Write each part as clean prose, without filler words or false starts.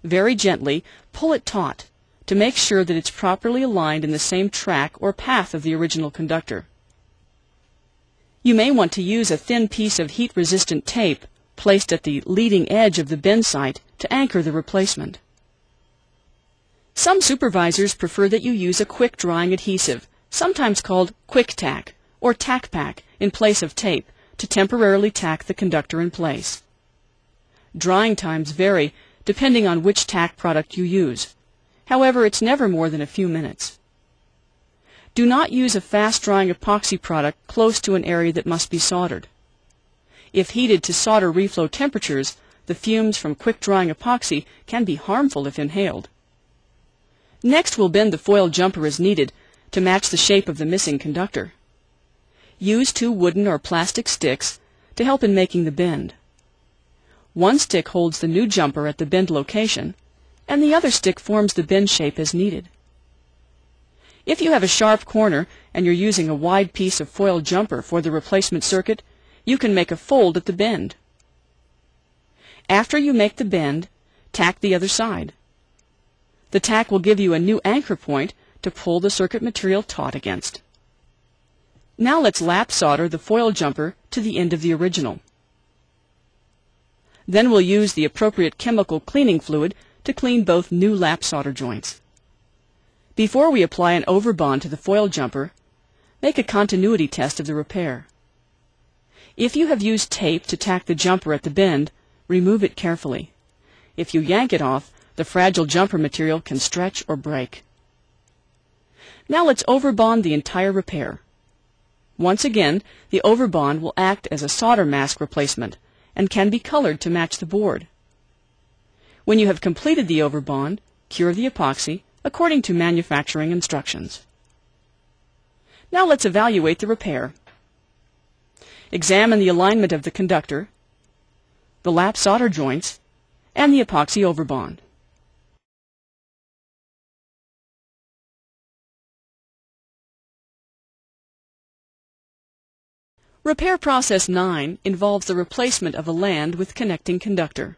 Very gently, pull it taut to make sure that it's properly aligned in the same track or path of the original conductor. You may want to use a thin piece of heat-resistant tape placed at the leading edge of the bend site to anchor the replacement. Some supervisors prefer that you use a quick-drying adhesive, sometimes called quick tack or tack pack, in place of tape to temporarily tack the conductor in place. Drying times vary depending on which tack product you use. However, it's never more than a few minutes. Do not use a fast-drying epoxy product close to an area that must be soldered. If heated to solder reflow temperatures, the fumes from quick-drying epoxy can be harmful if inhaled. Next, we'll bend the foil jumper as needed to match the shape of the missing conductor. Use 2 wooden or plastic sticks to help in making the bend. One stick holds the new jumper at the bend location, and the other stick forms the bend shape as needed. If you have a sharp corner and you're using a wide piece of foil jumper for the replacement circuit, you can make a fold at the bend. After you make the bend, tack the other side. The tack will give you a new anchor point to pull the circuit material taut against. Now let's lap solder the foil jumper to the end of the original. Then we'll use the appropriate chemical cleaning fluid to clean both new lap solder joints. Before we apply an overbond to the foil jumper, make a continuity test of the repair. If you have used tape to tack the jumper at the bend, remove it carefully. If you yank it off, the fragile jumper material can stretch or break. Now let's overbond the entire repair. Once again, the overbond will act as a solder mask replacement and can be colored to match the board. When you have completed the overbond, cure the epoxy according to manufacturing instructions. Now let's evaluate the repair. Examine the alignment of the conductor, the lap solder joints, and the epoxy overbond. Repair process 9 involves the replacement of a land with connecting conductor.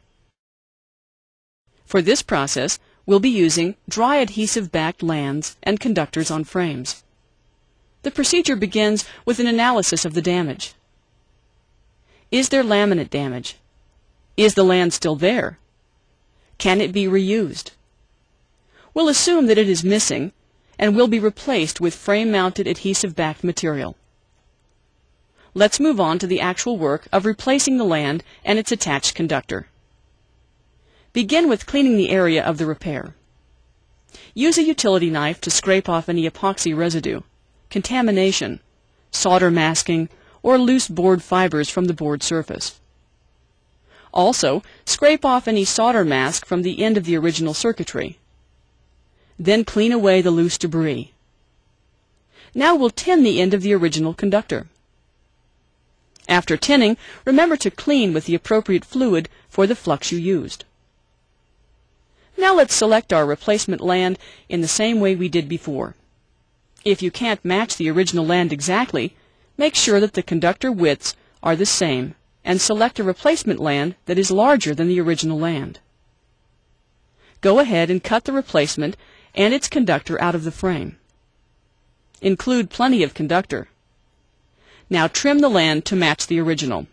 For this process, we'll be using dry adhesive-backed lands and conductors on frames. The procedure begins with an analysis of the damage. Is there laminate damage? Is the land still there? Can it be reused? We'll assume that it is missing and will be replaced with frame-mounted adhesive-backed material. Let's move on to the actual work of replacing the land and its attached conductor. Begin with cleaning the area of the repair. Use a utility knife to scrape off any epoxy residue, contamination, solder masking, or loose board fibers from the board surface. Also, scrape off any solder mask from the end of the original circuitry. Then clean away the loose debris. Now we'll tin the end of the original conductor. After tinning, remember to clean with the appropriate fluid for the flux you used. Now let's select our replacement land in the same way we did before. If you can't match the original land exactly, make sure that the conductor widths are the same and select a replacement land that is larger than the original land. Go ahead and cut the replacement and its conductor out of the frame. Include plenty of conductor. Now trim the land to match the original.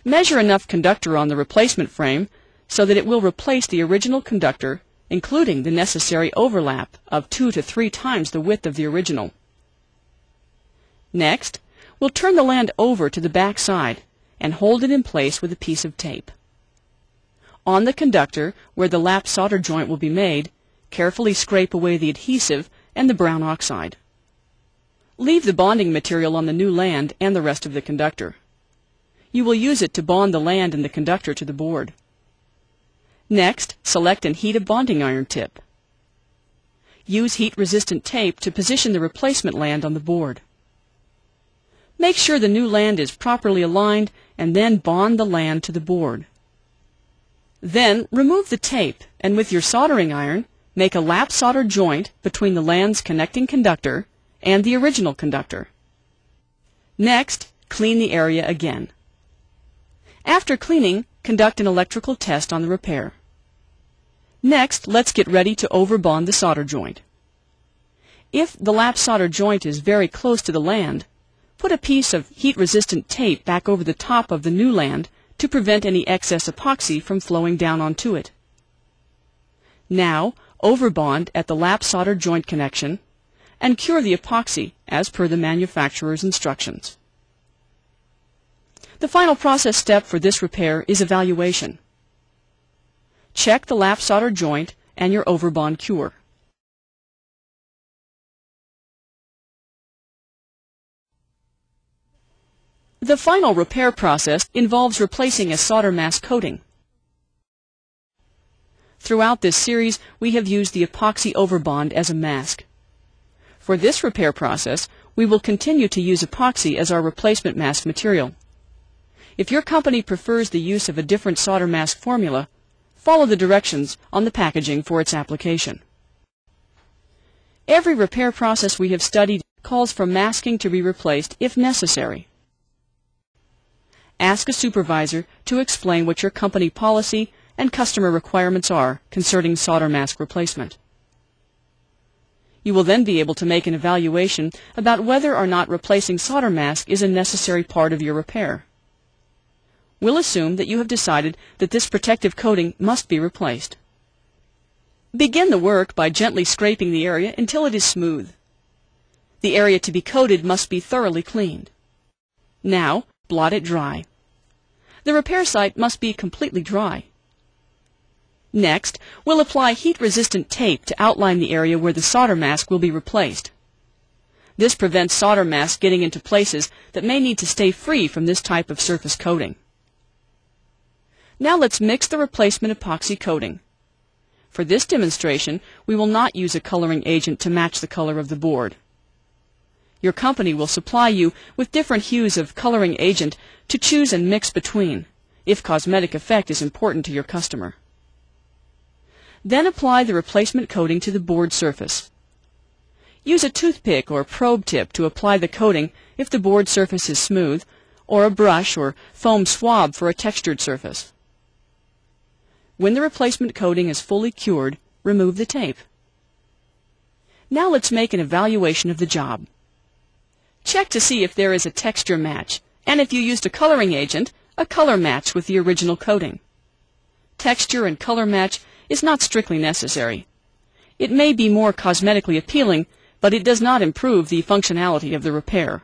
Measure enough conductor on the replacement frame so that it will replace the original conductor, including the necessary overlap of 2 to 3 times the width of the original. Next, we'll turn the land over to the back side and hold it in place with a piece of tape. On the conductor, where the lap solder joint will be made, carefully scrape away the adhesive and the brown oxide. Leave the bonding material on the new land and the rest of the conductor. You will use it to bond the land and the conductor to the board. Next, select and heat a bonding iron tip. Use heat-resistant tape to position the replacement land on the board. Make sure the new land is properly aligned and then bond the land to the board. Then remove the tape and with your soldering iron, make a lap solder joint between the land's connecting conductor and the original conductor. Next, clean the area again. After cleaning, conduct an electrical test on the repair. Next, let's get ready to overbond the solder joint. If the lap solder joint is very close to the land, put a piece of heat-resistant tape back over the top of the new land to prevent any excess epoxy from flowing down onto it. Now, overbond at the lap solder joint connection and cure the epoxy as per the manufacturer's instructions. The final process step for this repair is evaluation. Check the lap solder joint and your overbond cure. The final repair process involves replacing a solder mask coating. Throughout this series, we have used the epoxy overbond as a mask. For this repair process, we will continue to use epoxy as our replacement mask material. If your company prefers the use of a different solder mask formula, follow the directions on the packaging for its application. Every repair process we have studied calls for masking to be replaced if necessary. Ask a supervisor to explain what your company policy and customer requirements are concerning solder mask replacement. You will then be able to make an evaluation about whether or not replacing solder mask is a necessary part of your repair. We'll assume that you have decided that this protective coating must be replaced. Begin the work by gently scraping the area until it is smooth. The area to be coated must be thoroughly cleaned. Now, blot it dry. The repair site must be completely dry. Next, we'll apply heat-resistant tape to outline the area where the solder mask will be replaced. This prevents solder mask getting into places that may need to stay free from this type of surface coating. Now let's mix the replacement epoxy coating. For this demonstration, we will not use a coloring agent to match the color of the board. Your company will supply you with different hues of coloring agent to choose and mix between, if cosmetic effect is important to your customer. Then apply the replacement coating to the board surface. Use a toothpick or probe tip to apply the coating if the board surface is smooth, or a brush or foam swab for a textured surface. When the replacement coating is fully cured, remove the tape. Now let's make an evaluation of the job. Check to see if there is a texture match, and if you used a coloring agent, a color match with the original coating. Texture and color match is not strictly necessary. It may be more cosmetically appealing, but it does not improve the functionality of the repair.